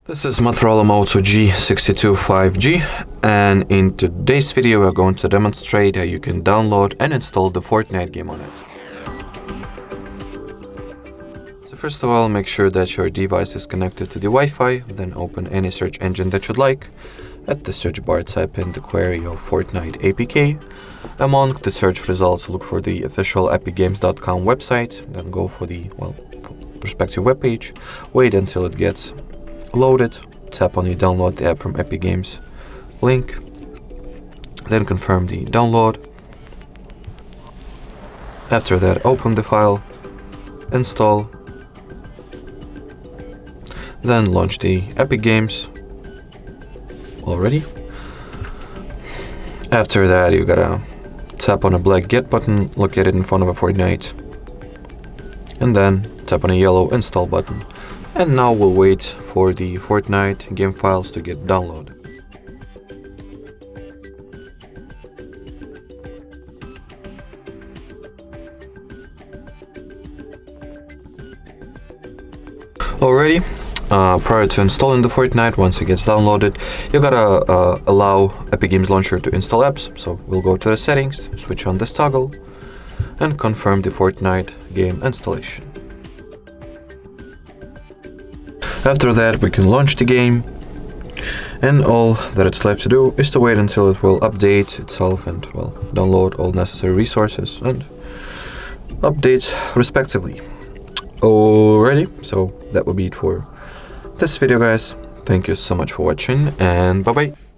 This is Motorola Moto G62 5G, and in today's video we're going to demonstrate how you can download and install the Fortnite game on it. So first of all, make sure that your device is connected to the Wi-Fi, then open any search engine that you'd like. At the search bar, type in the query of Fortnite APK. Among the search results, look for the official epicgames.com website, then go for the respective webpage, wait until it gets loaded, tap on the download the app from Epic Games link, then confirm the download. After that, open the file, install, then launch the Epic Games already. After that, you gotta tap on a black get button located in front of a Fortnite, and then tap on a yellow install button. And now we'll wait for the Fortnite game files to get downloaded. Alrighty, prior to installing the Fortnite, once it gets downloaded, you gotta allow Epic Games Launcher to install apps. So we'll go to the settings, switch on this toggle, and confirm the Fortnite game installation. After that, we can launch the game, and all that it's left to do is to wait until it will update itself and download all necessary resources and updates respectively. Alrighty, so that will be it for this video, guys. Thank you so much for watching, and bye bye.